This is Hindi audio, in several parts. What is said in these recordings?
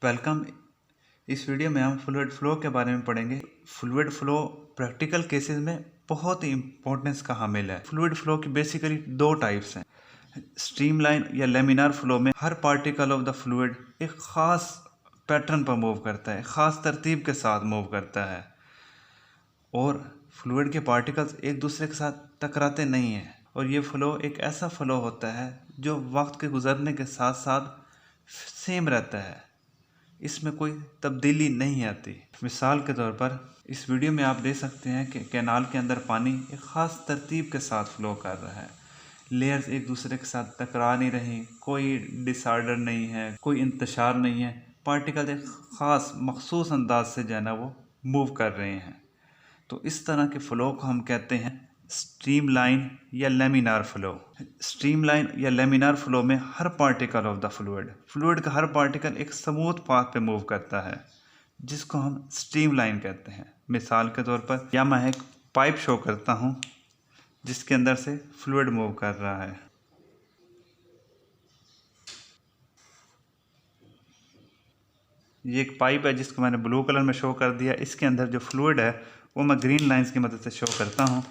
वेलकम। इस वीडियो में हम फ्लूइड फ्लो के बारे में पढ़ेंगे। फ्लूइड फ्लो प्रैक्टिकल केसेस में बहुत ही इम्पोर्टेंस का हामिल है। फ्लूइड फ्लो की बेसिकली दो टाइप्स हैं। स्ट्रीमलाइन या लेमिनार फ्लो में हर पार्टिकल ऑफ द फ्लूइड एक ख़ास पैटर्न पर मूव करता है, ख़ास तरतीब के साथ मूव करता है और फ्लूइड के पार्टिकल्स एक दूसरे के साथ टकराते नहीं हैं। और ये फ्लो एक ऐसा फ्लो होता है जो वक्त के गुजरने के साथ साथ सेम रहता है, इसमें कोई तब्दीली नहीं आती। मिसाल के तौर पर इस वीडियो में आप देख सकते हैं कि कैनाल के अंदर पानी एक ख़ास तरतीब के साथ फ्लो कर रहा है। लेयर्स एक दूसरे के साथ टकरा नहीं रही, कोई डिसऑर्डर नहीं है, कोई इंतशार नहीं है। पार्टिकल एक ख़ास मखसूस अंदाज से जो है ना वो मूव कर रहे हैं। तो इस तरह के फ्लो को हम कहते हैं स्ट्रीमलाइन या लेमिनार फ्लो। स्ट्रीमलाइन या लेमिनार फ्लो में हर पार्टिकल ऑफ द फ्लूइड का हर पार्टिकल एक स्मूथ पाथ पे मूव करता है, जिसको हम स्ट्रीमलाइन कहते हैं। मिसाल के तौर पर या मैं एक पाइप शो करता हूँ जिसके अंदर से फ्लूइड मूव कर रहा है। ये एक पाइप है जिसको मैंने ब्लू कलर में शो कर दिया। इसके अंदर जो फ्लूइड है वो मैं ग्रीन लाइंस की मदद से शो करता हूँ।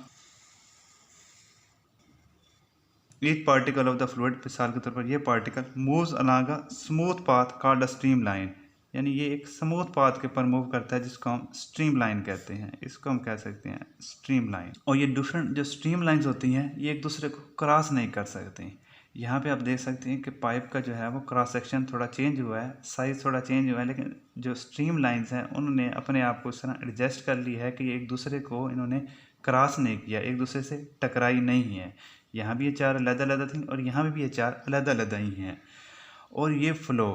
एक पार्टिकल ऑफ द फ्लूइड, मिसाल के तौर पर ये particle moves along a smooth path called a stream line, यानी ये एक स्मूथ पाथ के ऊपर मूव करता है जिसको हम स्ट्रीम लाइन कहते हैं। इसको हम कह सकते हैं स्ट्रीम लाइन। और ये डिफरेंट जो स्ट्रीम लाइंस होती हैं ये एक दूसरे को क्रॉस नहीं कर सकती। यहाँ पे आप देख सकते हैं कि पाइप का जो है वो क्रॉस सेक्शन थोड़ा चेंज हुआ है, साइज थोड़ा चेंज हुआ है, लेकिन जो स्ट्रीम लाइंस हैं उन्होंने अपने आप को इस तरह एडजस्ट कर ली है कि एक दूसरे को इन्होंने क्रॉस नहीं किया, एक दूसरे से टकराई नहीं है। यहाँ भी ये चार अलग-अलग थी और यहाँ भी ये चार अलग-अलग ही हैं। और ये फ्लो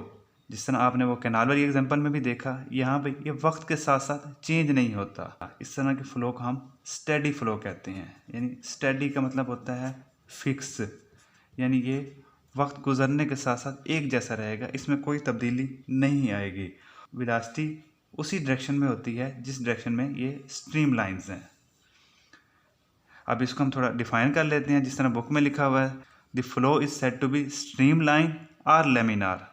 जिस तरह आपने वो कैनाल वाली एग्जांपल में भी देखा, यहाँ पे ये वक्त के साथ साथ चेंज नहीं होता। इस तरह के फ्लो को हम स्टेडी फ्लो कहते हैं। यानी स्टेडी का मतलब होता है फिक्स, यानी ये वक्त गुजरने के साथ साथ एक जैसा रहेगा, इसमें कोई तब्दीली नहीं आएगी। वेलोसिटी उसी डायरेक्शन में होती है जिस डायरेक्शन में ये स्ट्रीम लाइंस हैं। अब इसको हम थोड़ा डिफाइन कर लेते हैं। जिस तरह बुक में लिखा हुआ है, the flow is said to be stream line और लेमिनार।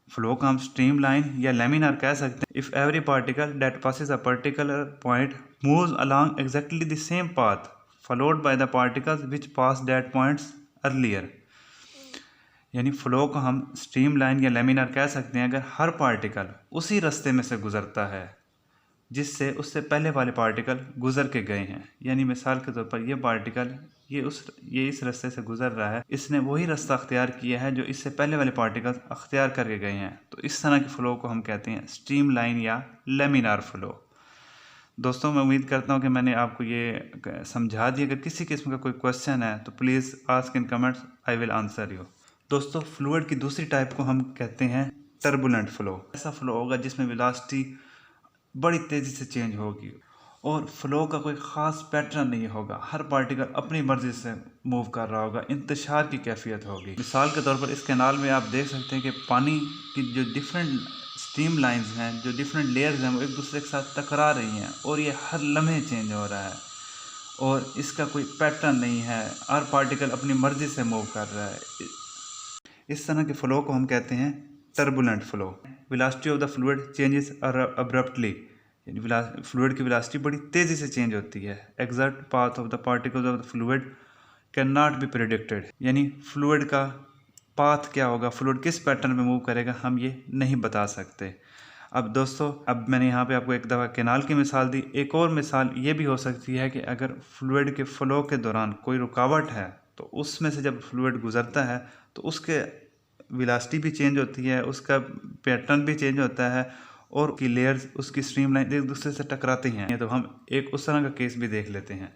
फ्लो को हम स्ट्रीम लाइन या लेमिनार कह सकते हैं if every particle that passes a particular point moves along exactly the same path followed by the particles which pass that points earlier. यानी फ्लो को हम स्ट्रीम लाइन या लेमिनार कह सकते हैं अगर हर पार्टिकल उसी रास्ते में से गुजरता है जिससे उससे पहले वाले पार्टिकल गुजर के गए हैं। यानी मिसाल के तौर पर ये पार्टिकल ये इस रास्ते से गुजर रहा है, इसने वही रास्ता अख्तियार किया है जो इससे पहले वाले पार्टिकल अख्तियार करके गए हैं। तो इस तरह के फ्लो को हम कहते हैं स्ट्रीम लाइन या लेमिनार फ्लो। दोस्तों, मैं उम्मीद करता हूँ कि मैंने आपको ये समझा दिया। अगर किसी किस्म का कोई क्वेश्चन है तो please ask in comments, I will answer you. दोस्तों, फ्लूइड की दूसरी टाइप को हम कहते हैं टर्बुलेंट फ्लो। ऐसा फ्लो होगा जिसमें वेलोसिटी बड़ी तेज़ी से चेंज होगी और फ्लो का कोई ख़ास पैटर्न नहीं होगा। हर पार्टिकल अपनी मर्ज़ी से मूव कर रहा होगा, इंतशार की कैफियत होगी। मिसाल के तौर पर इस कैनाल में आप देख सकते हैं कि पानी की जो डिफरेंट स्ट्रीम लाइंस हैं, जो डिफरेंट लेयर्स हैं, वो एक दूसरे के साथ टकरा रही हैं और ये हर लम्हे चेंज हो रहा है और इसका कोई पैटर्न नहीं है। हर पार्टिकल अपनी मर्ज़ी से मूव कर रहा है। इस तरह के फ्लो को हम कहते हैं turbulent flow. Velocity of the fluid changes abruptly, यानी फ्लूइड की वेलोसिटी बड़ी तेज़ी से चेंज होती है। Exact path of the particles of the fluid can not be predicted, यानी फ्लूइड का पाथ क्या होगा, फ्लूइड किस पैटर्न में मूव करेगा, हम ये नहीं बता सकते। अब दोस्तों, अब मैंने यहाँ पे आपको एक दफ़ा कैनाल की मिसाल दी। एक और मिसाल ये भी हो सकती है कि अगर फ्लूइड के फ्लो के दौरान कोई रुकावट है तो उसमें से जब फ्लूइड गुजरता है तो उसके वेलोसिटी भी चेंज होती है, उसका पैटर्न भी चेंज होता है और उसकी लेयर्स, उसकी स्ट्रीम लाइन एक दूसरे से टकराती हैं। तो हम एक उस तरह का केस भी देख लेते हैं।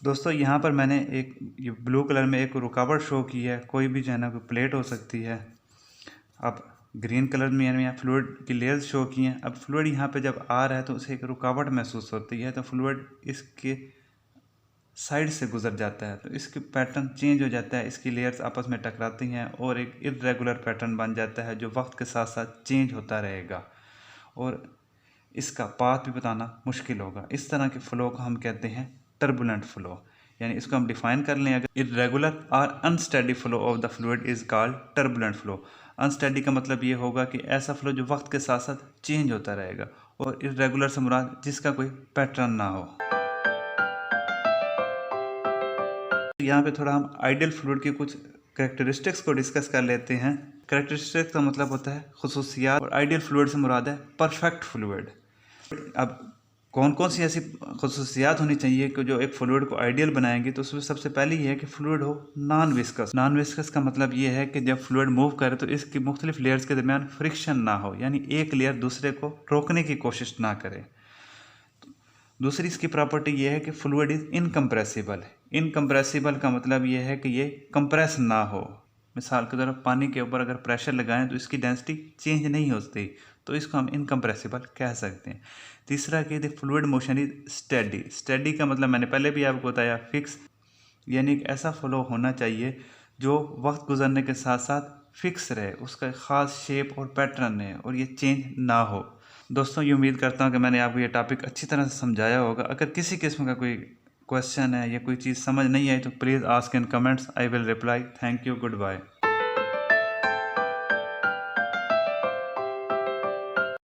दोस्तों, यहाँ पर मैंने एक ये ब्लू कलर में एक रुकावट शो की है। कोई भी जो है ना कोई प्लेट हो सकती है। अब ग्रीन कलर में यहाँ फ्लूइड की लेयर्स शो की हैं। अब फ्लूइड यहाँ पे जब आ रहा है तो उसे एक रुकावट महसूस होती है, तो फ्लूइड इसके साइड से गुजर जाता है तो इसके पैटर्न चेंज हो जाता है, इसकी लेयर्स आपस में टकराती हैं और एक इर्रेगुलर पैटर्न बन जाता है जो वक्त के साथ साथ चेंज होता रहेगा और इसका पाथ भी बताना मुश्किल होगा। इस तरह के फ्लो को हम कहते हैं टर्बुलेंट फ्लो। यानी इसको हम डिफाइन कर लें, अगर इर्रेगुलर और unsteady flow of the fluid is called turbulent flow. Unsteady का मतलब ये होगा कि ऐसा फ्लो जो वक्त के साथ साथ चेंज होता रहेगा। और इरेगुलर से मुराद जिसका कोई पैटर्न ना हो। यहाँ पे थोड़ा हम आइडियल फ्लूइड की कुछ कैरेक्टरिस्टिक्स को डिस्कस कर लेते हैं। कैरेक्टरिस्टिक्स का मतलब होता है खुसूसियात, और आइडियल फ्लूइड से मुराद है परफेक्ट फ्लूइड। अब कौन कौन सी ऐसी खुसूसियात होनी चाहिए कि जो एक फ्लूइड को आइडियल बनाएंगे, तो उसमें सबसे पहले ये है कि फ्लूइड हो नॉन विस्कस। नॉन विस्कस का मतलब ये है कि जब फ्लूइड मूव करे तो इसकी मुख्तलिफ लेयर्स के दरमियान फ्रिक्शन ना हो, यानी एक लेयर दूसरे को रोकने की कोशिश ना करे। दूसरी इसकी प्रॉपर्टी ये है कि फ्लूइड इज इनकम्प्रेसिबल। इनकम्प्रेसिबल का मतलब ये है कि ये कंप्रेस ना हो। मिसाल के तौर पर पानी के ऊपर अगर प्रेशर लगाएं तो इसकी डेंसिटी चेंज नहीं होती, तो इसको हम इनकम्प्रेसिबल कह सकते हैं। तीसरा कि the fluid motion is steady. Steady का मतलब मैंने पहले भी आपको बताया फिक्स, यानी एक ऐसा फ्लो होना चाहिए जो वक्त गुजरने के साथ साथ फिक्स रहे, उसका ख़ास शेप और पैटर्न है और ये चेंज ना हो। दोस्तों, ये उम्मीद करता हूँ कि मैंने आपको ये टॉपिक अच्छी तरह से समझाया होगा। अगर किसी किस्म का कोई क्वेश्चन है या कोई चीज़ समझ नहीं आई तो please ask in comments, I will reply. Thank you, good bye.